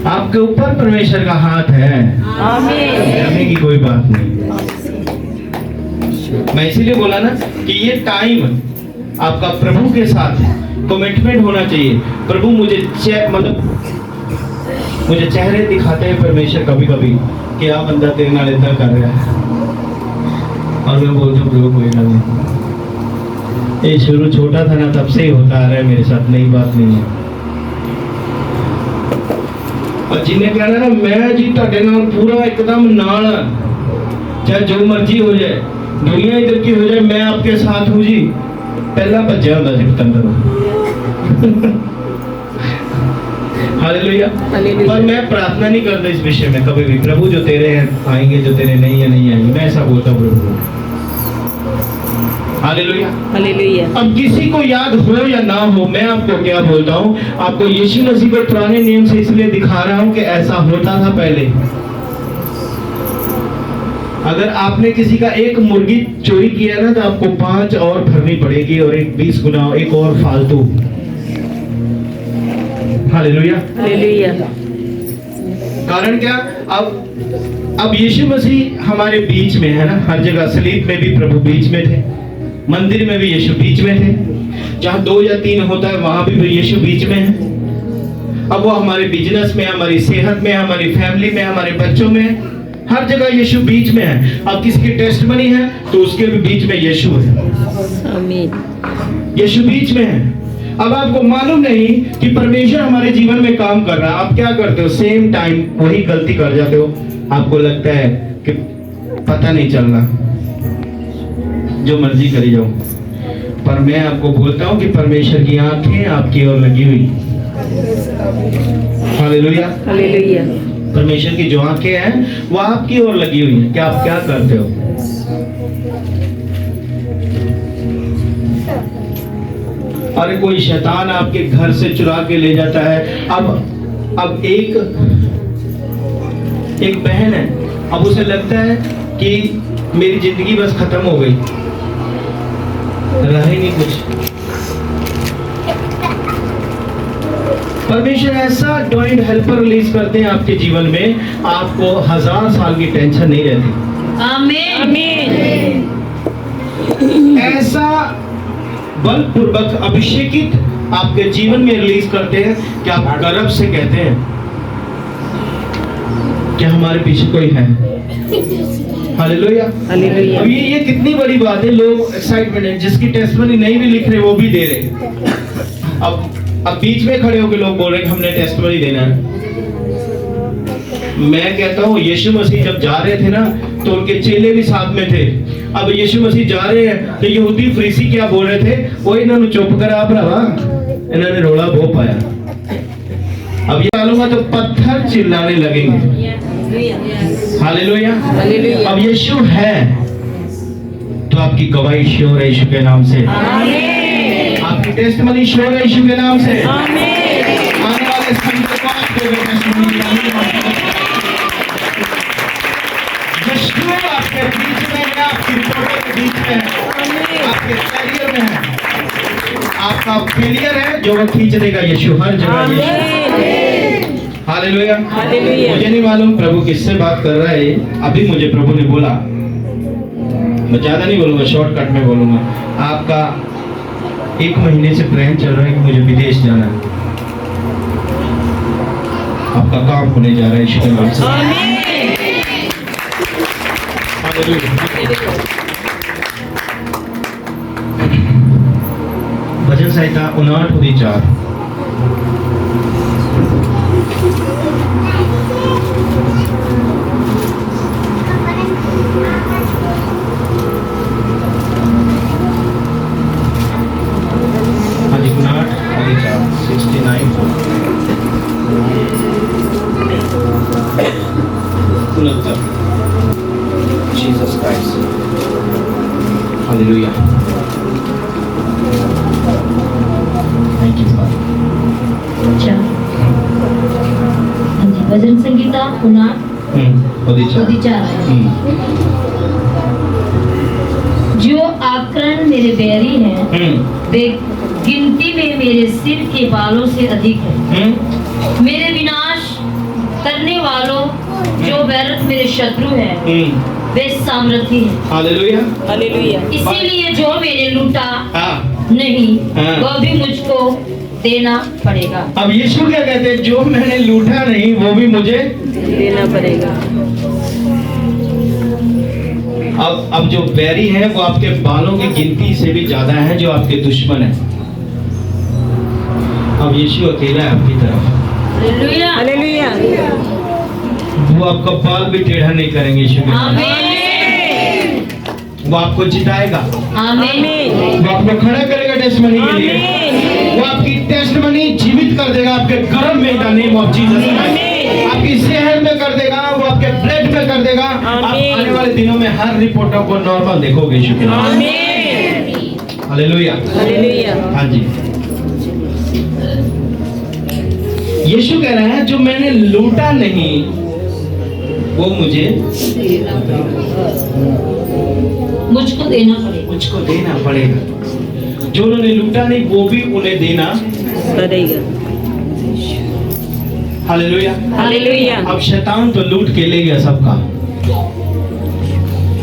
Speaker 2: आपके ऊपर परमेश्वर का हाथ है। डरने की कोई बात नहीं। मैं इसीलिए बोला ना कि ये टाइम आपका प्रभु के साथ कमिटमेंट होना चाहिए। प्रभु मुझे मुझे चेहरे दिखाते हैं परमेश्वर कभी कभी कि आप बंदा तेरे नाल इतना कर रहा है, और मैं बोलता हूँ प्रभु कोई नहीं, ये शुरू छोटा था ना तब से ही होता आ रहा है मेरे साथ, नई बात नहीं है। और जिन्हें कहना ना मैं जी ਤੁਹਾਡੇ ਨਾਲ पूरा एकदम नाल, चाहे जो मर्जी हो जाए, दुनिया इधर की हो जाए, मैं आपके साथ हूँ जी, पहला बच्चा होता है पतंग। हालेलुया। पर मैं प्रार्थना नहीं करता इस विषय में कभी भी, प्रभु जो तेरे हैं आएंगे, जो तेरे नहीं है नहीं आएंगे, मैं ऐसा बोलता हूँ प्रभु। Hallelujah, hallelujah. अब किसी को याद हो या ना हो, मैं आपको क्या बोलता हूँ, आपको यीशु मसीह के पुराने नियम से इसलिए दिखा रहा हूँ कि ऐसा होता था पहले। अगर आपने किसी का एक मुर्गी चोरी किया ना तो आपको 5 और भरनी पड़ेगी, और एक 20 गुना एक और फालतू। Hallelujah, hallelujah. कारण क्या? अब यीशु मसीह हमारे बीच में है ना, हर जगह। सलीब में भी प्रभु बीच में थे, मंदिर में भी यीशु बीच में थे, जहाँ 2 या 3 होता है वहां भी यीशु बीच में है। अब वो हमारे बिजनेस में, हमारी सेहत में, हमारी फैमिली में, हमारे बच्चों में, हर जगह यीशु बीच में है। अब किसी की टेस्टमनी है तो उसके भी बीच में यीशु है।
Speaker 3: आमीन।
Speaker 2: यीशु बीच में है। अब आपको मालूम नहीं कि परमेश्वर हमारे जीवन में काम कर रहा है, आप क्या करते हो? सेम टाइम वही गलती कर जाते हो। आपको लगता है कि पता नहीं चल रहा, जो मर्जी करी जाओ। पर मैं आपको बोलता हूँ कि परमेश्वर की आंखें आपकी ओर लगी हुई। हालेलुया।
Speaker 3: हालेलुया।
Speaker 2: परमेश्वर की जो आंखें हैं वो आपकी ओर लगी हुई हैं कि आप क्या करते हो। अरे कोई शैतान आपके घर से चुरा के ले जाता है। अब एक बहन है, अब उसे लगता है कि मेरी जिंदगी बस खत्म हो गई, रहा ही नहीं कुछ। परमेश्वर ऐसा डिवाइन हेल्पर रिलीज करते हैं आपके जीवन में, आपको 1000 साल की टेंशन नहीं रहती।
Speaker 1: आमीन।
Speaker 2: ऐसा बलपूर्वक अभिषेकित आपके जीवन में रिलीज करते हैं कि आप गर्व से कहते हैं कि हमारे पीछे कोई है। हालेलुया।
Speaker 3: हालेलुया।
Speaker 2: अब ये कितनी बड़ी बात है। लोग एक्साइटमेंट है, जिसकी टेस्टमनी नहीं भी लिख रहे वो भी दे रहे। अब बीच में खड़े होकर लोग बोल रहे हैं कि हमने टेस्टमनी देना है। मैं कहता हूँ यीशु मसीह जब जा रहे थे ना तो उनके चेले भी साथ में थे। अब यीशु मसीह जा रहे हैं तो यहूदी फरीसी क्या बोल रहे थे? वो इन्होंने चुप करा भरावा, इन्होंने रोला बो पाया। अब ये डालूंगा तो पत्थर चिल्लाने लगेंगे। हालेलुया।
Speaker 3: हालेलुया।
Speaker 2: अब यीशु है तो आपकी गवाही श्योर है यीशु के नाम से। आपकी टेस्टमनी श्योर है यीशु के नाम से। आने वाले समय को आप दोगे टेस्टमनी। यीशु आपके बीच में है, आपकी रिपोर्टों के बीच में है, आपके करियर में है। आपका फेलियर है जो वो खींच देगा यीशु, हर जगह यीशु। हालेलुया। मुझे नहीं मालूम प्रभु किससे बात कर रहा है। अभी मुझे प्रभु ने बोला, मैं ज्यादा नहीं बोलूंगा, शॉर्टकट में बोलूंगा। आपका 1 महीने से प्लान चल रहा है कि मुझे विदेश जाना है। आपका काम होने जा रहा है यीशु के नाम से। भजन संहिता 59:4। Jesus Christ. Hallelujah. Thank you, Father.
Speaker 1: अच्छा, हाँ जी, भजन संगीता 59:4 है। जो आक्रमण मेरे बैरी हैं वे गिनती में मेरे सिर के बालों से अधिक है। मेरे विनाश करने वालों जो व्यर्थ मेरे शत्रु हैं वे सामर्थी हैं।
Speaker 2: हालेलुया।
Speaker 3: हालेलुया।
Speaker 1: इसीलिए जो मैंने लूटा नहीं वह भी मुझको देना पड़ेगा।
Speaker 2: अब यीशु क्या कहते हैं? जो मैंने लूटा नहीं वो भी मुझे
Speaker 3: देना पड़ेगा।
Speaker 2: अब जो बैरी है वो आपके बालों की गिनती से भी ज्यादा है जो आपके दुश्मन है। अब यीशु अकेला है आपकी तरफ।
Speaker 1: हालेलुया।
Speaker 3: हालेलुया।
Speaker 2: वो आपका बाल भी टेढ़ा नहीं करेंगे यीशु के नाम से।
Speaker 1: आमीन।
Speaker 2: वो आपको जिताएगा।
Speaker 1: आमीन।
Speaker 2: वो आपको खड़ा करेगा टेस्टमनी के लिए। वो आपकी टेस्टमनी जीवित कर देगा आपके गर्भ में, इन the name of Jesus Christ. आपकी सेहत में कर देगा, वो आपके ब्लड में कर देगा। आप आने वाले दिनों में हर रिपोर्टों को नॉर्मल देखोगे यीशु के नाम से। हालेलुया।
Speaker 3: हालेलुया।
Speaker 2: हाँ जी। यीशु कह रहा है जो मैंने लूटा नहीं वो मुझे
Speaker 1: मुझको देना पड़ेगा।
Speaker 2: मुझको देना पड़ेगा। जो उन्होंने लूटा नहीं वो भी उन्हें देना
Speaker 3: पड़ेगा।
Speaker 2: हालेलुया।
Speaker 3: हालेलुया।
Speaker 2: अब शैतान तो लूट के ले गया सबका।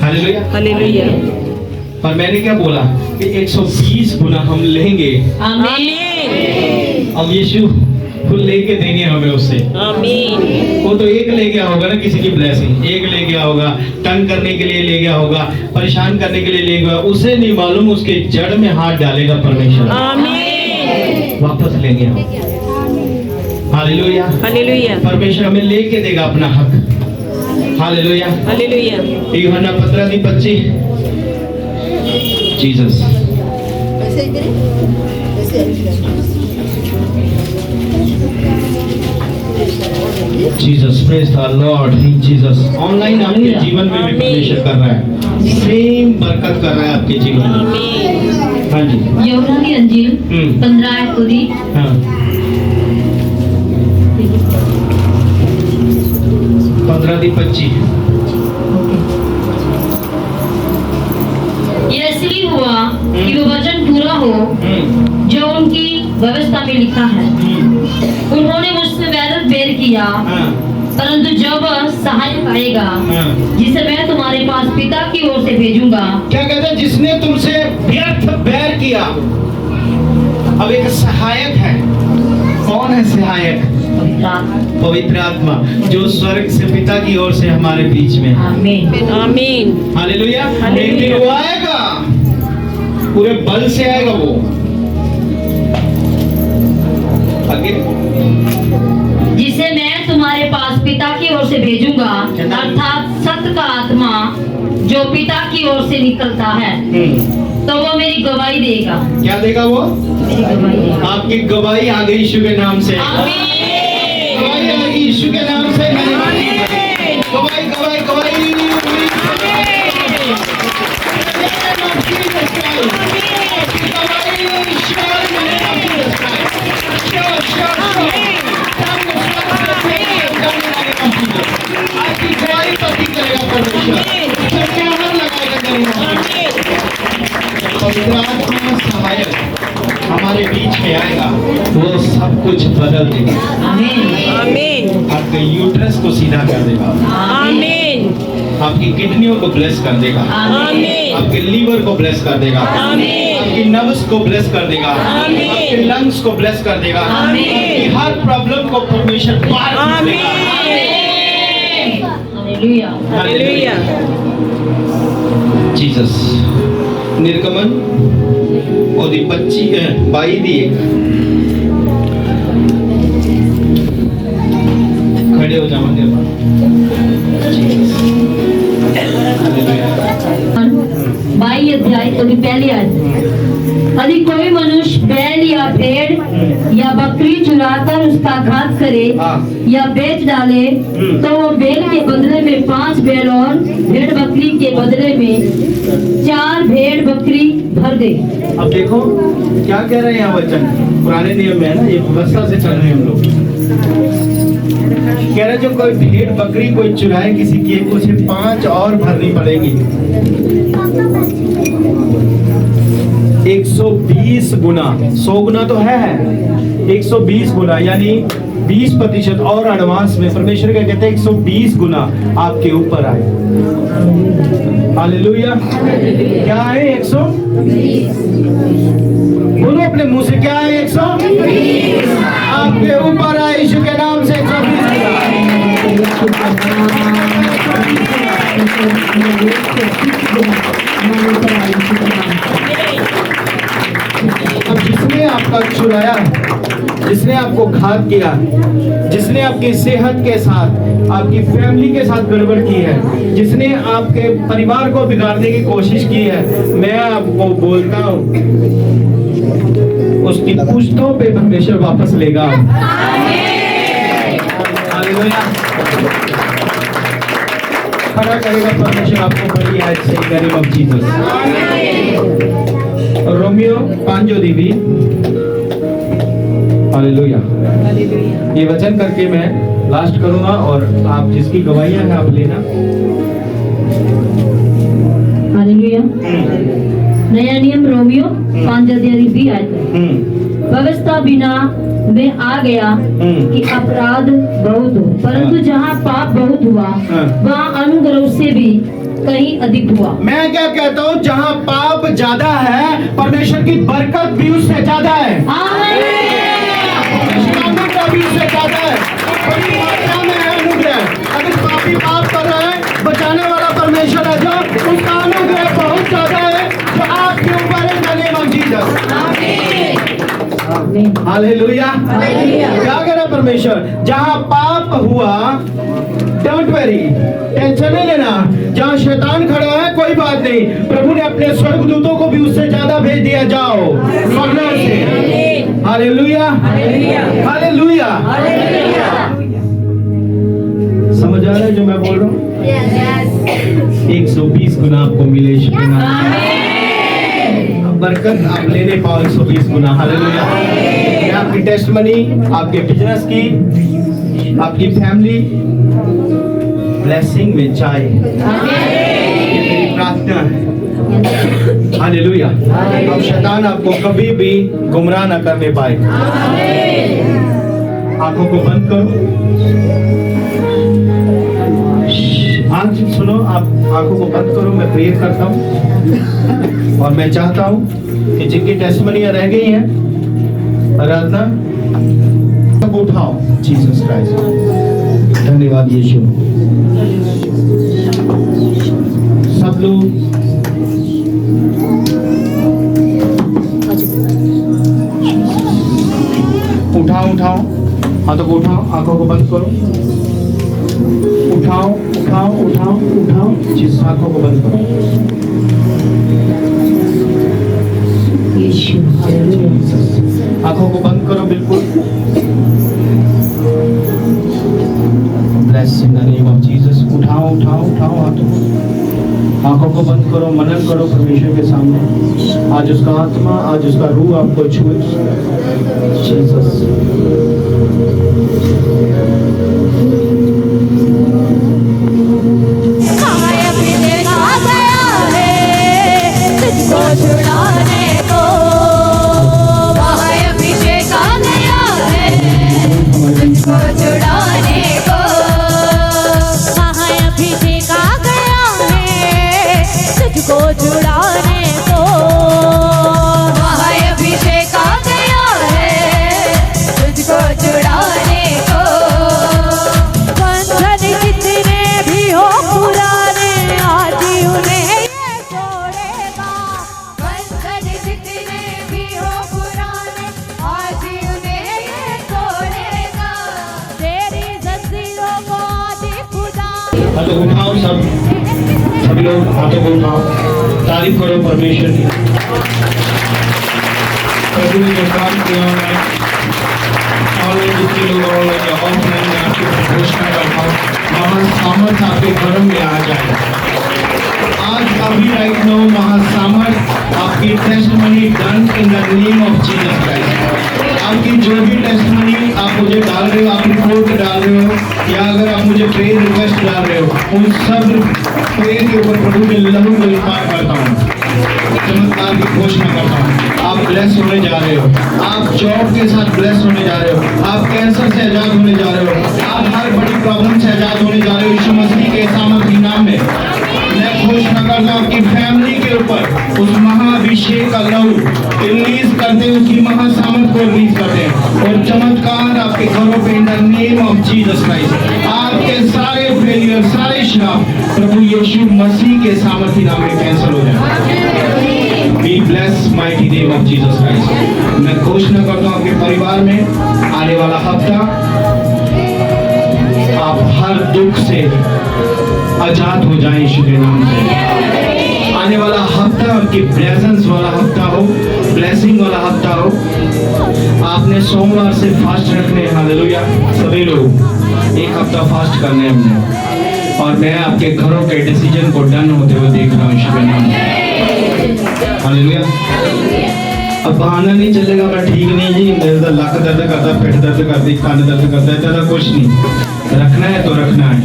Speaker 2: हालेलुया।
Speaker 3: हालेलुया।
Speaker 2: पर मैंने क्या बोला कि 120 गुना हम लेंगे।
Speaker 3: आमीन।
Speaker 2: अब यीशु खुद लेके देंगे हमें उससे।
Speaker 3: आमीन।
Speaker 2: वो तो एक ले गया होगा ना, किसी की ब्लेसिंग एक ले गया होगा, तंग करने के लिए ले गया होगा, परेशान करने के लिए ले गया, उसे नहीं मालूम उसके जड़ में हाथ डालेगा परमेश्वर,
Speaker 3: आमीन।
Speaker 2: वापस लेंगे हम। हालेलुया।
Speaker 3: हालेलुया।
Speaker 2: परमेश्वर हमें लेके देगा अपना हक। हालेलुया।
Speaker 3: हालेलुया।
Speaker 2: यूहन्ना 15:25। Jesus. Jesus, praise the Lord. Jesus online आपके जीवन में भी परमेश्वर कर रहा है, सेम बरकत कर रहा है आपके जीवन में।
Speaker 3: आमीन।
Speaker 2: हाँ जी।
Speaker 1: यूहन्ना की अंजील 15
Speaker 2: हाँ 15:25।
Speaker 1: ये इसलिए हुआ कि वो वचन पूरा हो जो उनकी व्यवस्था में लिखा है। उन्होंने मुझसे वैरत बेर किया,
Speaker 2: हाँ
Speaker 1: परंतु जब सहायक आएगा
Speaker 2: हाँ।
Speaker 1: जिसे मैं तुम्हारे पास पिता की ओर से भेजूंगा।
Speaker 2: क्या कहते हैं? जिसने तुमसे व्यर्थ बैर किया, अब एक सहायक है। कौन है सहायक? पवित्र आत्मा, जो स्वर्ग से पिता की ओर से हमारे बीच में है।
Speaker 1: आमीन।
Speaker 3: आमीन।
Speaker 2: हालेलुया। एक दिन वो आएगा, पूरे बल से आएगा वो। आगे
Speaker 1: जिसे मैं तुम्हारे पास पिता की ओर से भेजूंगा, अर्थात सत्य का आत्मा जो पिता की ओर से निकलता है, तो वो मेरी गवाही देगा।
Speaker 2: क्या देगा वो?
Speaker 1: मेरी गवाही देगा।
Speaker 2: आपकी गवाही आ गई यीशु के नाम से।
Speaker 1: आमीन।
Speaker 2: गवाही आ गई यीशु के नाम से। गवाही गवाही गवाही। आपकी गवाही पति करेगा परमेश्वर। पवित्र आत्मा सहायक हमारे बीच में आएगा, वो सब कुछ बदल देगा।
Speaker 1: आमीन।
Speaker 3: आमीन।
Speaker 2: आपके यूट्रस को सीधा कर देगा,
Speaker 3: आमीन।
Speaker 2: आपकी किडनियों को ब्लेस कर देगा,
Speaker 3: आमीन।
Speaker 2: आपके लीवर को ब्लेस कर देगा,
Speaker 3: आमीन।
Speaker 2: आपकी नर्व्स को ब्लेस कर देगा,
Speaker 3: आमीन।
Speaker 2: आपके लंग्स को ब्लेस कर देगा,
Speaker 1: आमीन।
Speaker 2: आपकी हर प्रॉब्लम को परमेश्वर पार कर देगा।
Speaker 1: हालेलुया।
Speaker 3: हालेलुया।
Speaker 2: जीसस। निर्गमन और 22 खड़े हो जाओ मेरे पास।
Speaker 1: 22 अध्याय तो पहली आयत। यदि कोई मनुष्य बैल या भेड़ या बकरी चुराकर उसका घात करे या बेच डाले, तो वो बैल के बदले में 5 बैल और भेड़ बकरी के बदले में 4 भेड़ बकरी भर दे।
Speaker 2: अब देखो क्या कह रहे हैं यहाँ वचन, पुराने नियम में है ना, ये व्यवस्था से चल रहे हैं हम लोग। कह रहे जो कोई भेड़ बकरी कोई चुराए किसी की, उसे 5 और भरनी पड़ेगी। 120 गुना, 100 गुना तो है, 120 गुना यानी 20% और एडवांस में परमेश्वर क्या कहते हैं, 120 गुना आपके ऊपर आए। हालेलुया। क्या है? 120। बोलो अपने मुंह से, क्या है? 120 आपके ऊपर आए यीशु के नाम से। 120। अब जिसने आपका चुराया, जिसने आपको घात किया, जिसने आपकी सेहत के साथ, आपकी फैमिली के साथ गड़बड़ की है, जिसने आपके परिवार को बिगाड़ने की कोशिश की है, मैं आपको बोलता हूँ उसकी पुश्तों पे परमेश्वर वापस लेगा। हालेलुया। खड़ा करेगा परमेश्वर आपको बड़ी आज से गरीब ऑफ जीसस। रोमियो 5:2। हालेलुया। ये वचन करके मैं लास्ट करूंगा और आप जिसकी गवाहियां हैं आप लेना।
Speaker 1: हालेलुया। नया नियम रोमियो 5:2 आयत। वह अवस्था बिना में आ गया कि अपराध बहुत हो, परंतु जहाँ पाप बहुत हुआ वहाँ अनुग्रह से भी कहीं अधिक हुआ।
Speaker 2: मैं क्या कहता हूँ, जहाँ पाप ज्यादा है परमेश्वर की बरकत भी उससे ज्यादा है, अनुग्रह भी उससे ज्यादा है, बड़ी मात्रा में है अनुग्रह। अगर पापी पाप कर रहा है, बचाने वाला परमेश्वर है जो, उसका अनुग्रह बहुत ज्यादा है जो आपके ऊपर है। इन the name of Jesus, hallelujah. क्या कह रहा परमेश्वर, जहाँ पाप हुआ डोंट वरी, टेंशन नहीं लेना। जहाँ शैतान खड़ा है कोई बात नहीं, प्रभु ने अपने स्वर्गदूतों को भी उससे ज्यादा भेज दिया। जाओ स्वर्गों से, हालेलुया हालेलुया। समझ आ रहा है जो मैं बोल रहा हूँ? 120 गुना आपको मिले यीशु के नाम में। बरकत आप लेने पाओ 120 गुना, हालेलुया। मैं आपकी टेस्टमनी, आपके बिजनेस की, आपकी फैमिली ब्लेसिंग में चाहे, ये मेरी प्रार्थना है, हालेलुया। अब शैतान आपको कभी भी गुमराह न करने पाए। आंखों को बंद करो, आज सुनो, आप आंखों को बंद करो। मैं प्रेयर करता हूँ और मैं चाहता हूँ कि जिनकी टेस्टमनियां रह गई हैं, आराधना सब उठाओ। जीसस क्राइस्ट, धन्यवाद यीशु। सब लोग उठाओ उठाओ, हाथों को उठाओ, आंखों को बंद करो, उठाओ उठाओ उठाओ उठाओ, जिस आंखों को बंद करो। यीशु, आंखों को बंद करो बिल्कुल। Bless in the name of Jesus. उठाओ उठाओ उठाओ हाथों को, आंखों को बंद करो, मनन करो परमेश्वर के सामने। आज उसका आत्मा, आज उसका रूह आपको छुए। जीसस, हाथों को उठाओ, सभी लोग हाथों को उठाओ, तारीफ करो परमेश्वर की। प्रभु ने जो काम किया ऑनलाइन, जितने लोग ऑनलाइन या ऑफलाइन में आपकी घोषणा करता हूँ, महासामर्थ आपके घरों में आ जाए। आज अभी राइट नाउ महासामर्थ आपकी testimony done in the name of Jesus Christ. आपकी जो भी टेस्टमनी आप मुझे डाल रहे हो, आप रिपोर्ट डाल रहे हो, या अगर आप मुझे प्रेयर रिक्वेस्ट डाल रहे हो, उन सब प्रेयर के ऊपर प्रभु के लहू को इस्तेमाल करता हूँ, चमत्कार की घोषणा करता हूँ। आप ब्लेस होने जा रहे हो, आप जॉब के साथ ब्लेस होने जा रहे हो, आप कैंसर से आजाद होने जा रहे हो, आप हर बड़ी प्रॉब्लम से आजाद होने जा रहे हो यीशु मसीह के सामर्थी नाम में। मैं घोषणा करता हूँ आपकी फैमिली के ऊपर उस महाअभिषेक का लहू रिलीज करते, उसकी महासामर्थ को रिलीज करते और चमत्कार आपके घरों पे इन the name of Jesus Christ. आपके सारे फेलियर, सारे श्राप प्रभु यीशु मसीह के सामर्थी नाम में कैंसिल हो जाए। Be bless mighty name of Jesus Christ. मैं घोषणा करता हूँ आपके परिवार में आने वाला हफ्ता आप हर दुख से आजाद हो जाए यीशु के नाम से। आने वाला हफ्ता आपकी प्रेजेंस वाला हफ्ता हो, ब्लेसिंग वाला हफ्ता हो। आपने सोमवार से फास्ट रखने, हालेलुया। सभी लोग एक हफ्ता फास्ट करने हमने, और मैं आपके घरों के डिसीजन को डन होते हुए देख रहा हूँ यीशु के नाम से, हालेलुया। अब बहाना नहीं चलेगा, मैं ठीक नहीं जी, मेरा लक दर्द करता, पेट दर्द करती, कान दर्द करता है, ज्यादा कुछ नहीं। रखना है तो रखना है।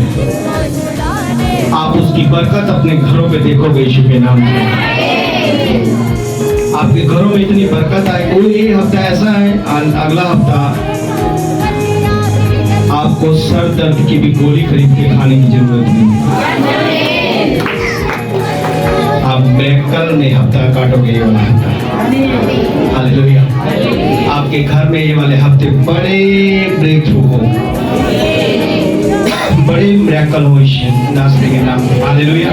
Speaker 2: आप उसकी बरकत अपने घरों पे देखोगे यीशु के नाम से। आपके घरों में इतनी बरकत आए। कोई एक हफ्ता ऐसा है, अगला हफ्ता आपको सर दर्द की भी गोली खरीद के खाने की जरूरत नहीं। आप मिरेकल में हफ्ता काटोगे ये वाला हफ्ता। हालेलुया। आपके घर में ये वाले हफ्ते बड़े ब्रेक थ्रू हो, बड़े मिरेकल हो यीशु नासरी के नाम में। हालेलुया।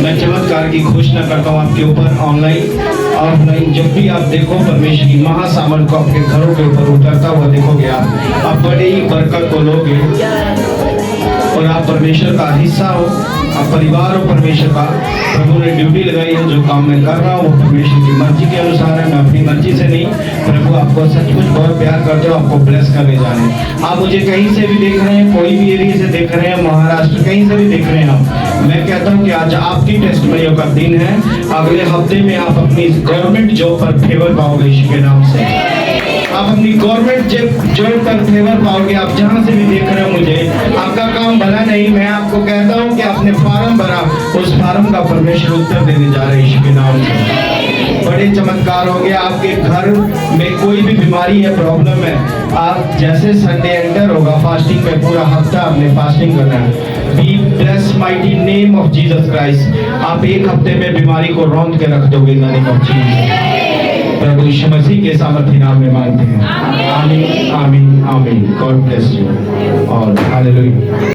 Speaker 2: मैं चमत्कार की घोषणा करता हूँ आपके ऊपर, ऑनलाइन ऑफलाइन, जब भी आप देखो परमेश्वर की महासामर्थ को आपके घरों के ऊपर उतरता हुआ देखोगे, आप बड़ी ही बरकत को लोगे और आप परमेश्वर का हिस्सा हो, आप परिवार हो परमेश्वर का। प्रभु ने ड्यूटी लगाई है, जो काम मैं कर रहा हूँ वो परमेश्वर की मर्जी के अनुसार है, मैं अपनी मर्जी से नहीं। प्रभु आपको सचमुच बहुत प्यार करते हो, आपको ब्लेस करने जा रहे हैं। आप मुझे कहीं से भी देख रहे हैं, कोई भी एरिया से देख रहे हैं, महाराष्ट्र कहीं से भी देख रहे हैं आप, मैं कहता हूँ कि आज आपकी टेस्टमनियों का दिन है। अगले हफ्ते में आप अपनी गवर्नमेंट जॉब पर फेवर पाओगे यीशु के नाम से। आप अपनी गवर्नमेंट जॉब पर फेवर पाओगे। आप जहाँ से भी देख रहे हो मुझे, आपका काम भला नहीं, मैं आपको कहता हूँ कि आपने फार्म भरा, उस फार्म का परमेश्वर उत्तर देने जा रहे हैं यीशु के नाम से। बड़े चमत्कार हो गए आपके घर में। कोई भी बीमारी है, प्रॉब्लम है, आप जैसे संडे एंटर होगा फास्टिंग में, पूरा हफ्ता आपने फास्टिंग करना है। Be bless mighty name of Jesus Christ. आप एक हफ्ते में बीमारी को रौंद के रख दोगे in the name of Jesus. प्रभु यीशु मसीह के सामर्थ्य नाम में मांगते हैं। Amen amen amen. God bless you all. Hallelujah.